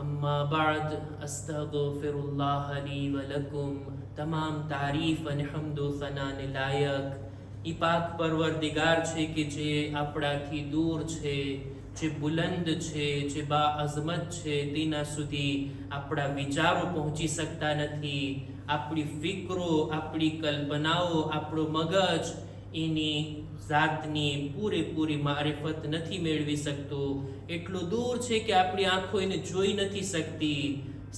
अम्मा बाद अस्तगफिरुल्लाह ली व लकुम। તમામ તારીફ અને હમદો સનાને લાયક ઈ પાક પરવરદિગાર છે કે જે આપણાથી દૂર છે, જે બુલંદ છે, જે બા અઝમત છે, તેના સુધી આપણા વિચારો પહોંચી શકતા નથી, આપણી ફિકરો, આપણી કલ્પનાઓ, આપણો મગજ એની જાતની પૂરેપૂરી મારિફત નથી મેળવી શકતો. એટલું દૂર છે કે આપણી આંખો એને જોઈ નથી શકતી.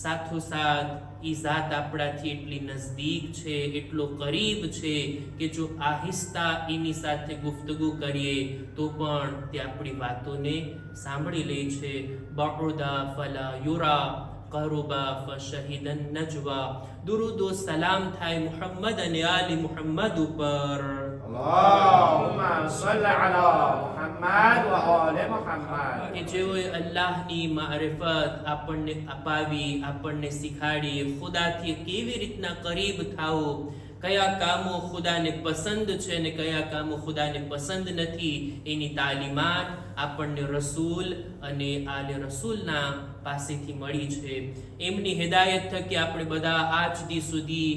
સાથોસાથ એ જાત આપણાથી એટલી નજદીક છે, એટલો કરીબ છે કે જો આહિસ્તા એની સાથે ગુફ્તગુ કરીએ તો પણ તે આપણી વાતોને સાંભળી લે છે. બઉદા ફલા યુરા કરુબા ફશહિદન નજવા. દુરૂદો સલામ થાય મુહમ્મદ અને આલી મુહમ્મદ ઉપર. અલ્લાહુમ્મા સલ્લી અલા મુહમ્મદ વ આલે મુહમ્મદ. કે જેઓએ અલ્લાહની મારિફત આપણને અપાવી, આપણને શીખાડી ખુદાથી કેવી રીતના કરીબ થાઓ, કયા કામો ખુદાને પસંદ છે અને કયા કામો ખુદાને પસંદ નથી, એની તાલીમાત આપણને રસૂલ અને આલે રસૂલના પાસેથી મળી છે. એમની હિદાયત થકી આપણે બધા આજ દી સુધી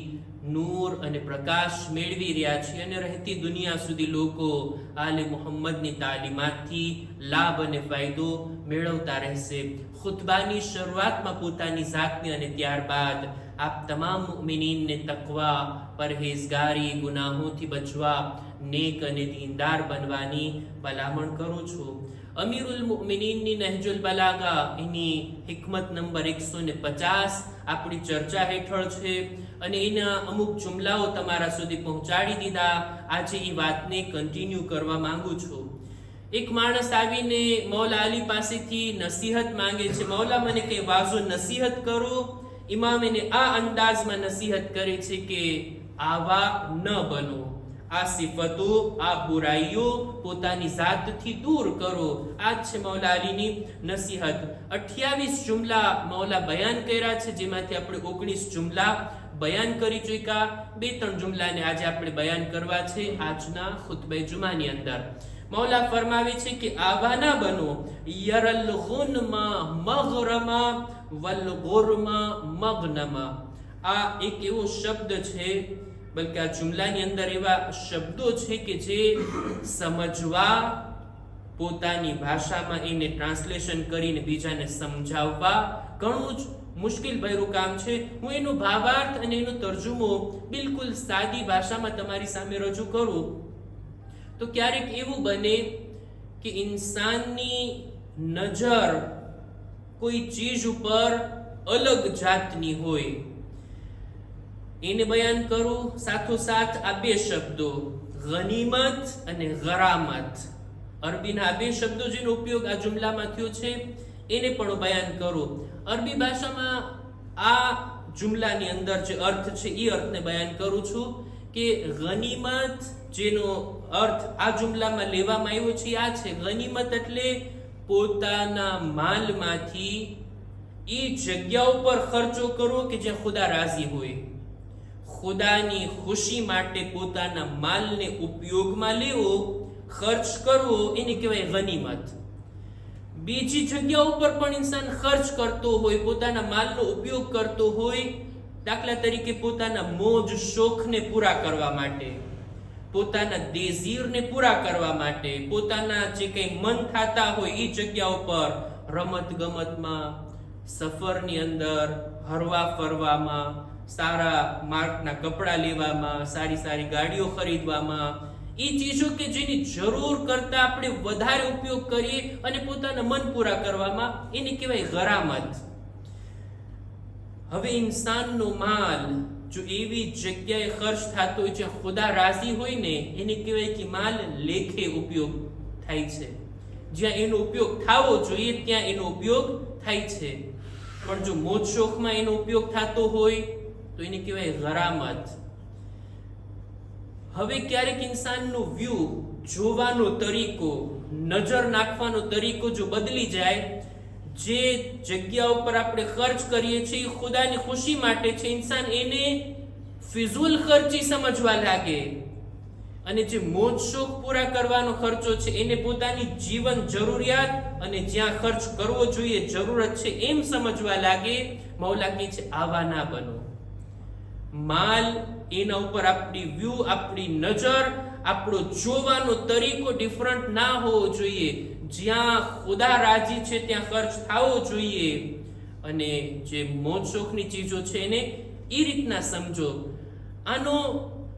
નૂર અને પ્રકાશ મેળવી રહ્યા છીએ અને રહેતી દુનિયા સુધી લોકો આલે મુહમ્મદની તાલીમાતથી લાભ અને ફાયદો મેળવતા રહેશે. ખુતબાની શરૂઆતમાં પોતાની જાતને અને ત્યારબાદ આપ તમામ મુમિનીનને તકવા, પરહેઝગારી, ગુનાહોથી બચવા, નેક અને દીનદાર બનવાની ભલામણ કરું છું. અમીરુલ મુમિનીનની નહજુલ બલાગા એની હિકમત નંબર 150 આપણી ચર્ચા હેઠળ છે અને એના અમુક જુમલાઓ તમારા સુધી પહોંચાડી દીધા. આજે એ વાતને કન્ટિન્યુ કરવા માંગુ છું. એક માણસ આવીને મૌલા અલી પાસેથી નસીહત માંગે છે. મૌલા મને કઈ વાઝો નસીહત કરો. ઇમામ એને આ અંદાજમાં નસીહત કરે છે કે આવા ન બનો, આ સિફતો, આ બુરાઈઓ પોતાની જાતથી દૂર કરો. આ છે મૌલા અલીની નસીહત. 28 જુમલા મૌલા બયાન કર્યા છે, જેમાંથી આપણે 19 જુમલા બયાન કરી ચૂક્યા. 2-3 જુમલાને આજે આપણે બયાન કરવા છે આજના ખુતબે જુમાની અંદર. મૌલા ફરમાવે છે કે આવા ના બનો. યરલ ગુનમાં મગરમા વલ ગુરમા મગનમા. આ એક એવો શબ્દ છે, બલકે આ જુમલાની અંદર એવા શબ્દો છે કે જે સમજવા, પોતાની ભાષામાં એને ટ્રાન્સલેશન કરીને બીજાને સમજાવવા ઘણું જ મુશ્કેલ ભર્યું કામ છે. હું એનો ભાવાર્થ અને એનો તર્જુમો બિલકુલ સાદી ભાષામાં તમારી સામે રજૂ કરું તો ક્યારેક એવું બને કે ઇન્સાનની નજર કોઈ ચીજ ઉપર અલગ જાતની હોય, એને બયાન કરું. સાથોસાથ આ 2 શબ્દો ગનીમત અને ગરામત, અરબીના આ 2 શબ્દો જેનો ઉપયોગ આ જુમલામાં થયો છે એને પણ બયાન કરું. અરબી ભાષામાં આ જુમલાની અંદર જે અર્થ છે એ અર્થને બયાન કરું છું કે ગનીમત, જેનો અર્થ આ જુમલામાં લેવામાં આવ્યો છે આ છે ગનીમત એટલે પોતાના માલમાંથી એ જગ્યા ઉપર ખર્ચો કરવો કે જ્યાં ખુદા રાજી હોય. ખુદાની ખુશી માટે પોતાના માલને ઉપયોગમાં લેવો, ખર્ચ કરવો, એને કહેવાય ગનીમત. બીજી જગ્યા ઉપર પણ ઇન્સાન ખર્ચ કરતો હોય, પોતાના માલનો ઉપયોગ કરતો હોય, દાખલા તરીકે પોતાના મોજ શોખને પૂરા કરવા માટે, પોતાના દેઝીરને પૂરા કરવા માટે, પોતાના જે કંઈ મન થતા હોય એ જગ્યા ઉપર રમત ગમતમાં, સફરની અંદર હરવા ફરવામાં, સારા માર્કના કપડાં લેવામાં, સારી સારી ગાડીઓ ખરીદવામાં, એ ચીજો કે જેની જરૂર કરતા આપણે વધારે ઉપયોગ કરીએ અને પોતાના મન પૂરા કરવામાં, એને કહેવાય ગરામત. હવે ઇન્સાનનો માલ જો એવી જગ્યાએ ખર્ચ થતો હોય જ્યાં ખુદા રાજી હોય ને, એને કહેવાય કે માલ લેખે ઉપયોગ થાય છે. જ્યાં એનો ઉપયોગ થવો જોઈએ ત્યાં એનો ઉપયોગ થાય છે. પણ જો મોજ શોખમાં એનો ઉપયોગ થતો હોય તો એને કહેવાય ગરામત. હવે ક્યારેક ઇન્સાનનો વ્યૂ, જોવાનો તરીકો, નજર નાખવાનો તરીકો જો બદલી જાય, જે જગ્યા ઉપર આપણે ખર્ચ કરીએ છીએ ખુદાની ખુશી માટે છે, ઇન્સાન એને ફિઝુલ ખર્ચી સમજવા લાગે અને જે મોજ શોખ પૂરા કરવાનો ખર્ચો છે એને પોતાની જીવન જરૂરિયાત અને જ્યાં ખર્ચ કરવો જોઈએ જરૂરત છે એમ સમજવા લાગે, મૌલા કહે છે આવા ના બનો. માલ એના ઉપર આપણી વ્યૂ, આપણી નજર, આપણો જોવાનો તરીકો ડિફરન્ટ ના હોવો જોઈએ. જ્યાં ખુદા રાજી છે ત્યાં ખર્ચ થવો જોઈએ. અને જે મોજ શોખની ચીજો છે એને એ રીતના સમજો. આનો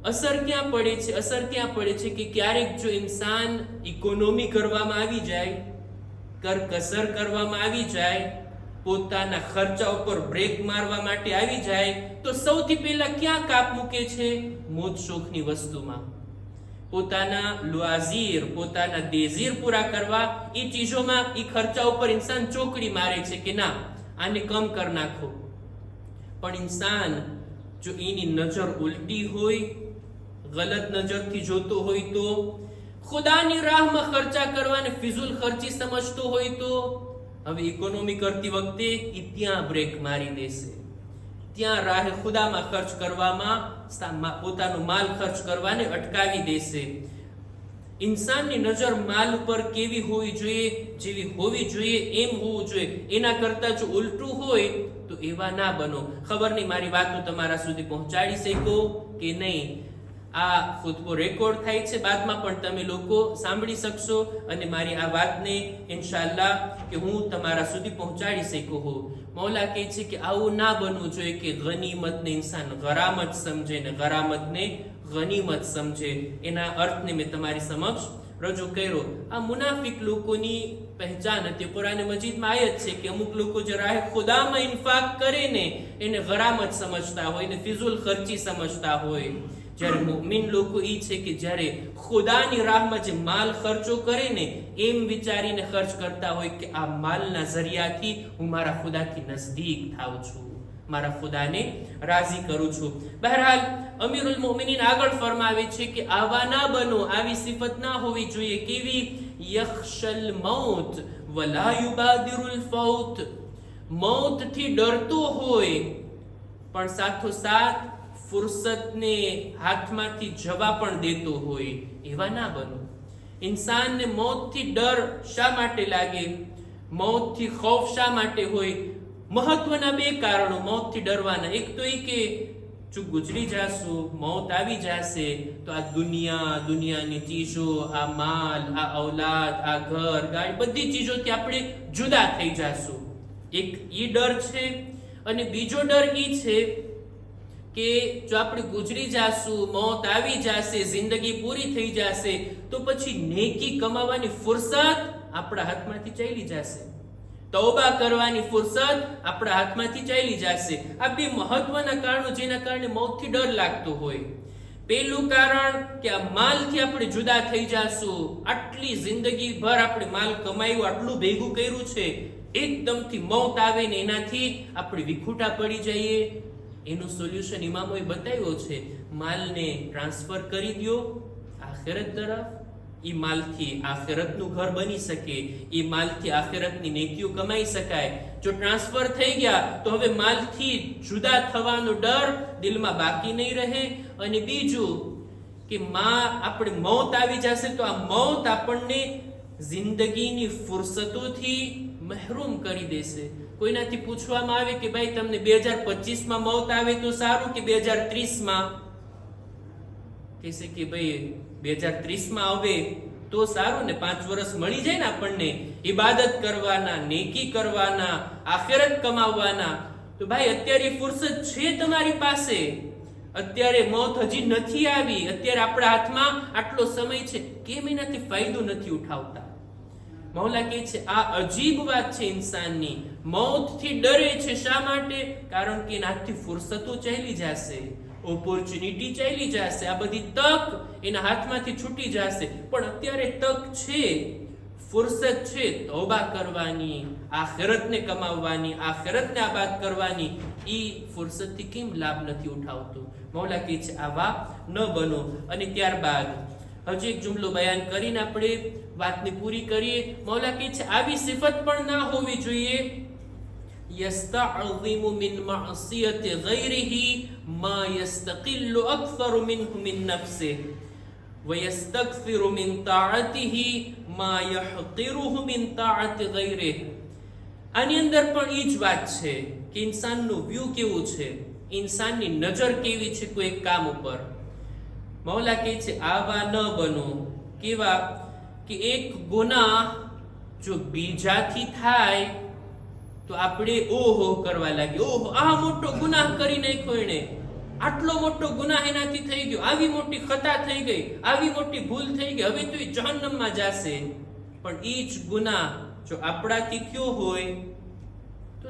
અસર ક્યાં પડે છે? અસર ક્યાં પડે છે કે ક્યારેક જો ઇન્સાન ઇકોનોમી કરવામાં આવી જાય, કરકસર કરવામાં આવી જાય, પોતાના ખર્ચા ઉપર બ્રેક મારવા માટે આવી જાય, તો સૌથી પહેલા ક્યાં કાપ મૂકે છે? મોજ શોખની વસ્તુમાં. પોતાના લુઆઝીર, પોતાના દેઝીર પૂરા કરવા એ ચીજોમાં, એ ખર્ચા ઉપર ઇન્સાન ચોકડી મારે છે કે ના આને કમ કર નાખો. પણ ઇન્સાન જો એની નજર ઉલટી હોય, ગલત નજરથી જોતો હોય, તો ખુદાની રાહમાં ખર્ચા કરવાને ફિઝુલ ખર્ચી સમજતો હોય, તો હવે ઇકોનોમી કરતી વખતે એ ત્યાં બ્રેક મારી દેશે. ત્યાં રાહે ખુદામાં ખર્ચ કરવામાં, પોતાનો માલ ખર્ચ કરવાને અટકાવી દેશે. ઇન્સાનની નજર માલ ઉપર કેવી હોવી જોઈએ? જેવી હોવી જોઈએ એમ હોવું જોઈએ. એના કરતા જો ઉલટું હોય તો એવા ના બનો. ખબર નહીં મારી વાત હું તમારા સુધી પહોંચાડી શકો કે નહીં. આ ખુતબો રેકોર્ડ થાય છે, બાદમાં પણ તમે લોકો સાંભળી શકશો અને મારી આ વાતને ઇન્શાઅલ્લાહ કે હું તમારા સુધી પહોંચાડી શકું હું. મૌલા કહે છે કે આવું ના બનવું જોઈએ કે ગનીમતને ઇન્સાન ગરામત સમજે ને ગરામતને ગનીમત સમજે. એના અર્થને મેં તમારી સમક્ષ રજૂ કર્યો. આ મુનાફિક લોકોની પહેચાન હતી. કુરાન મજીદમાં આયત છે કે અમુક લોકો જે રાહે ખુદામાં ઇન્ફાક કરે ને એને ગરામત સમજતા હોય ને ફિઝુલ ખર્ચી સમજતા હોય. જ્યારે મુમિન લોકો એ છે કે જ્યારે ખુદાની રાહમાં જે માલ ખર્ચો કરે ને એમ વિચારીને ખર્ચ કરતા હોય કે આ માલના જરિયાથી હું મારા ખુદાથી નજદીક થાઉં છું, મારા ખુદાને રાજી કરું છું. બહરહાલ અમીરુલ મોમિનીન આગળ ફરમાવે છે કે આવા ના બનો, આવી સિફત ના હોવી જોઈએ. કેવી? યખશલ મૌત વલા યુબાદિરુલ ફૌત. મૌતથી ડરતો હોય પણ સાથોસાથ ફુરસતને હાથમાંથી જવા પણ દેતો હોય, એવા ના બનો. ઇન્સાનને મોતથી ડર શા માટે લાગે? મોતથી ખૌફ શા માટે હોય? મહત્વના બે કારણો મોતથી ડરવાના. એક તો એ કે જો ગુજરી જાશું, મોત આવી જશે તો આ દુનિયાની ચીજો, આ માલ, આ ઔલાદ, આ ઘર, ગાડી, બધી ચીજોથી આપણે જુદા થઈ જાશું. એક એ ડર છે. અને બીજો ડર એ છે કે જો આપણે ગુજરી જાશું, મોત આવી જશે, જિંદગી પૂરી થઈ જશે, તો પછી નેકી કમાવાની ફુરસત આપણા હાથમાંથી ચાલી જશે, તૌબા કરવાની ફુરસત આપણા હાથમાંથી ચાલી જશે. આ બે મહત્વના કારણો જેના કારણે મોતથી ડર લાગતો હોય. પહેલું કારણ કે આ માલથી આપણે જુદા થઈ જાશું. આટલી જિંદગી ભર આપણે માલ કમાયું, આટલું ભેગું કર્યું છે, એકદમથી મોત આવે ને એનાથી આપણે વિખૂટા પડી જઈએ. એનું સોલ્યુશન ઇમામોએ બતાવ્યો છે. માલને ટ્રાન્સફર કરી દો આખિરત તરફ. ઈ માલથી આખિરતનું ઘર બની શકે, ઈ માલથી આખિરતની નેકીઓ કમાઈ શકાય. જો ટ્રાન્સફર થઈ ગયા તો હવે માલથી જુદા થવાનો ડર દિલમાં બાકી નહીં રહે. અને બીજું કે આપણે મોત આવી જશે તો આ મોત આપણને જિંદગીની ફુરસતોથી મહેરૂમ કરી દેશે. કોઈનાથી પૂછવામાં આવે કે ભાઈ તમને 2025માં મોત આવે તો સારું કે 2030માં? કહેશે કે ભાઈ 2030માં આવે તો સારું ને, 5 વર્ષ મળી જાય ને આપણને ઇબાદત કરવાના, નેકી કરવાના, આખિરત કમાવવાના. તો ભાઈ અત્યારે ફુરસત છે તમારી પાસે, અત્યારે મોત હજી નથી આવી, અત્યારે આપણા હાથમાં આટલો સમય છે, કેમ એનાથી ફાયદો નથી ઉઠાવતા? મૌલા કહે છે આ અજીબ વાત છે ઇન્સાનની. મોતથી ડરે છે. શા માટે? કારણ કે એનાથી ફુરસતો ચાલી જશે, ઓપોર્ચ્યુનિટી ચાલી જશે, આ બધી તક એના હાથમાંથી છૂટી જશે. પણ અત્યારે તક છે, ફુરસત છે તૌબા કરવાની, આખિરતને કમાવવાની, આખિરતને આબાદ કરવાની. ઈ ફુરસતથી કેમ લાભ નથી ઉઠાવતો? મૌલા કહે છે આવા ન બનો. અને ત્યારબાદ હજી એક જુમલો બયાન કરીને આપણે વાતને પૂરી કરીએ. મૌલા કહે છે આવી સિફત પણ ના હોવી જોઈએ. યસ્તઅઝિમુ મિન મઅસિયતિ ગૈરિહી મા યસ્તકિલ્લુ અક્સરુ મિન્હુ મિન નફસિહ. وَيَسْتَكْثِرُ مِنْ طَاعَتِهِ مَا يَحْقِرُهُ مِنْ طَاعَةِ غَيْرِهِ. આની અંદર પણ એ જ વાત છે કે ઇન્સાનનું વ્યૂ કેવું છે, ઇન્સાનની નજર કેવી છે કોઈ કામ ઉપર. મૌલા કહે છે આવા ન બનો. કેવા કે એક ગુનાહ જો બીજાથી થાય તો આપણે ઓહો કરવા લાગી, ઓહો આ મોટો ગુનાહ કરી નાખ્યો એણે, આટલો મોટો ગુનાહ એનાથી થઈ ગયો, આવી મોટી ખતા થઈ ગઈ, આવી મોટી ભૂલ થઈ ગઈ, હવે તો એ જહન્નમમાં જશે. પણ એ જ ગુનાહ જો આપણાથી થયો હોય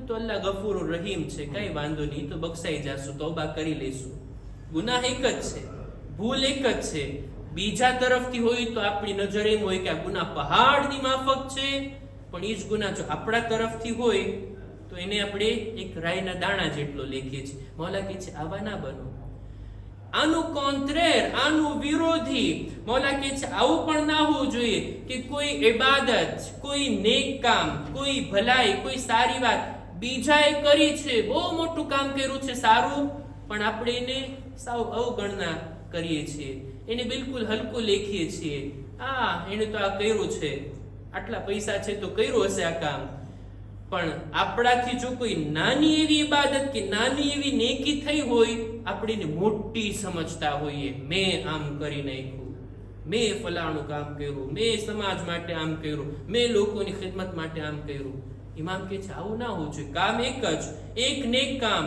તો અલ્લાહ ગફૂર રહીમ છે, કઈ વાંધો નહીં, તો બક્ષાઈ જાશું, તૌબા કરી લઈશું. ગુનાહ એક જ છે, ભૂલ એક જ છે. બીજા તરફથી હોય તો આપણી નજર એમ હોય કે આ ગુનાહ પહાડની માફક છે, પણ એ જ ગુનાહ જો આપણા તરફથી હોય તો એને આપણે એક રાઈના દાણા જેટલો લેખીએ છીએ. મૌલા કહે છે આવા ના બનો. આનું કોન્ટ્રેર, આનું વિરોધી. મૌલા કહે છે આવું પણ ના હોવું જોઈએ કે કોઈ ઇબાદત, કોઈ નેક કામ, કોઈ ભલાઈ, કોઈ સારી વાત બીજાએ કરી છે, બહુ મોટું કામ કર્યું છે સારું, પણ આપણે એને સાવ અવગણના કરીએ છીએ, એને બિલકુલ હલકું લેખીએ છીએ. એને તો આ કર્યું છે, આટલા પૈસા છે તો કર્યું હશે આ કામ. પણ આપણાથી જો કોઈ નાની એવી ઇબાદત કે નાની એવી નેકી થઈ હોય, આપણે એને મોટી સમજતા હોઈએ. મેં આમ કરી નાખ્યું, મેં ફલાણું કામ કર્યું, મેં સમાજ માટે આમ કર્યું, મેં લોકોની ખિદમત માટે આમ કર્યું. ઇમામ કહે છે આવું ના હોવું જોઈએ. કામ એક જ, એક નેક કામ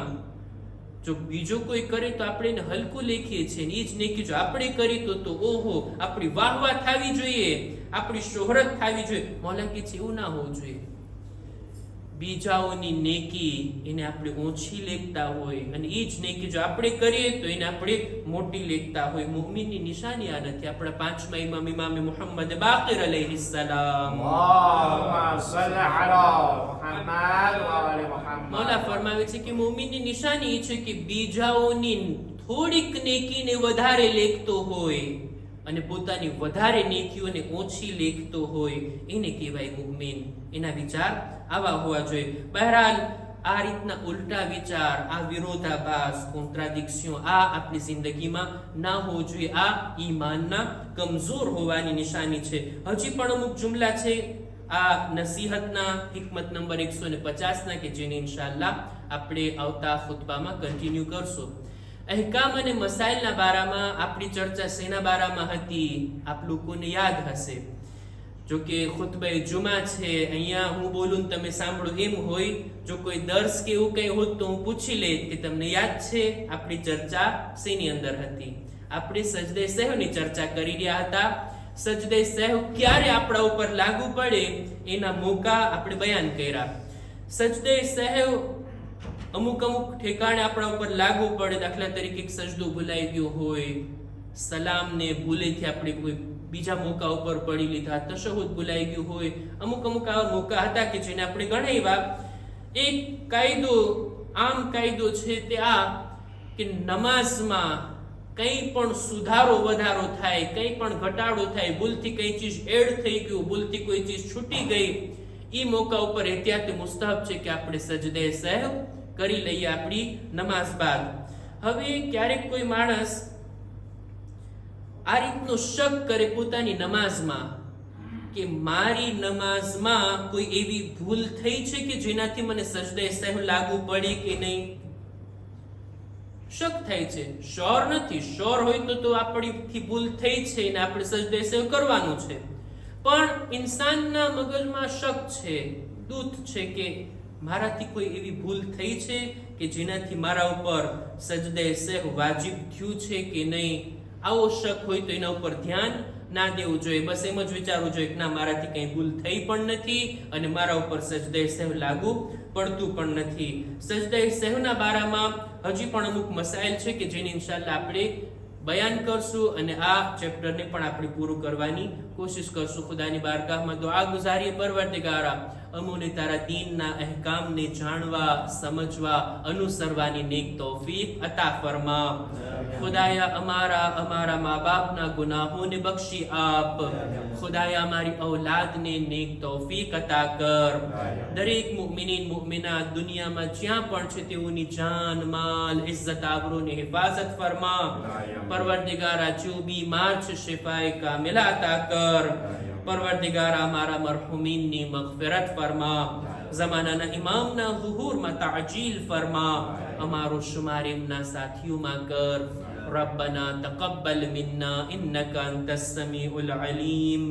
જો બીજો કોઈ કરે તો આપણે એને હલકું લેખીએ છીએ, એ જ નેકી જો આપણે કરી તો ઓહો આપણી વાહવા થવી જોઈએ, આપણી શોહરત થવી જોઈએ. મૌલા કહે છે એવું ના હોવું જોઈએ. બીજાઓની નેકી એને આપણે ઓછી લેખતા હોય અને એ જ નેકી જો આપણે કરીએ તો એને આપણે મોટી લેખતા હોય. મુઅમિનની નિશાની આ નથી. આપણા પાંચમા ઇમામ ઇમામ મુહમ્મદ બાકિર અલૈહિસ્સલામ મૌલા ફરમાવે છે કે મુઅમિનની નિશાની એ છે કે બીજાઓની થોડીક નેકીને વધારે લેખતો હોય અને પોતાની વધારે નેકીઓને ઓછી લેખતો હોય, એને કહેવાય મુઅમિન. એના વિચાર આવા હોવા જોઈએ. બહરહાલ આ રીતના ઉલટા વિચાર, આ વિરોધાભાસ, કોન્ટ્રાડિક્શન આ આપણી જિંદગીમાં ના હોવું જોઈએ. આ ઈમાનના કમજોર હોવાની નિશાની છે. હજી પણ અમુક જુમલા છે આ નસીહતના હિકમત નંબર 150 કે જેને ઇન્શાઅલ્લાહ આપણે આવતા ખુતબામાં કન્ટિન્યુ કરશું. અહેકામ અને મસાઇલના બારામાં આપણી ચર્ચા શેના બારામાં હતી આપ લોકોને યાદ હશે. જો કે ખુતબા જુમા છે, અહીંયા હું બોલું તમે સાંભળો એમ હોય. જો કોઈ દર્સ કે એવું કંઈ હોત તો હું પૂછી લઈશ કે તમને યાદ છે આપણી ચર્ચા શેની અંદર હતી. આપણે સજદે સહેવની ચર્ચા કરી રહ્યા હતા. સજદે સહેવ ક્યારે આપણા ઉપર લાગુ પડે એના મોકા આપણે બયાન કર્યા. સજદે સહેવ અમુક ઠેકાણે આપણા ઉપર લાગુ પડે. દાખલા તરીકે સજદો ભૂલાઈ ગયો હોય, સલામને ભૂલેથી આપણે કોઈ બીજા મોકા ઉપર પડી લીધા, તશહુદ ભૂલાઈ ગયું હોય, અમુક આવા મોકા હતા કે જેને આપણે ગણાવ્યા. એક કાયદો, આમ કાયદો છે તે આ કે નમાઝમાં કંઈ પણ સુધારો વધારો થાય, કંઈ પણ ઘટાડો થાય, ભૂલથી કઈ ચીજ એડ થઈ ગયું, ભૂલથી કોઈ ચીજ છૂટી ગઈ, એ મોકા ઉપર એહતિયાત મુસ્તહબ છે કે આપણે સજદે સહેવ કરી લઈએ આપણી નમાઝ બાદ. હવે ક્યારેક કોઈ માણસ આ રીતનો શક કરે પોતાની નમાઝમાં કે મારી નમાઝમાં કોઈ એવી ભૂલ થઈ છે કે જેનાથી મને સજદે સહેવ લાગુ પડે કે નહીં. શક થાય છે, શ્યોર નથી. શ્યોર હોય તો આપણીથી ભૂલ થઈ છે ને આપણે સજદે સહેવ કરવાનું છે. પણ ઇન્સાનના મગજમાં શક છે, દૂત છે કે મારાથી કોઈ એવી ભૂલ થઈ છે કે જેનાથી મારા ઉપર સજદે સહેવ વાજિબ થયું છે કે નહીં. આવો શક હોય તો એના ઉપર ધ્યાન ના દેવું જોઈએ. બસ એમ જ વિચારવું જોઈએ કે ના મારાથી કઈ ભૂલ થઈ પણ નથી અને મારા ઉપર સજદે સહેવ લાગુ પડતું પણ નથી. સજદે સહેવના બારામાં હજી પણ અમુક મસાઇલ છે કે જેને ઇન્શાઅલ્લાહ આપણે બયાન કરશું અને આ ચેપ્ટરને પણ આપણે પૂરું કરવાની કોશિશ કરશું. ખુદાની બારગાહમાં દુઆ ગુજારીએ, પરવરદિગારા અમોને તારા દીનના અહેકામને જાણવા, સમજવા, અનુસરવાની નેક તૌફીક અતા ફરમા. खुदाया અમારા મા બાપના ગુનાહોને બક્ષી આપ. खुदाया हमारी औलाद ने नेक तौफीक अता कर. दरेक मुमिनीन मुमिनात दुनियाમાં જ્યાં પણ છે તેઓની જાન માલ ઇज्जत આબરૂની હિફાજત ફરમા. પરવરદિગારા जो बीमार છે શિફાએ કામિલા અતા કર. પરવરદિગારા हमारा મરહુમીનની મગફિરત ફરમા. ज़मानाना इमामना ज़ुहूરમાં તાજીલ ફરમા. અમારો શુમાર એમના સાથીઓમાં કર. ربنا تقبل منا إنك أنت السميع العليم.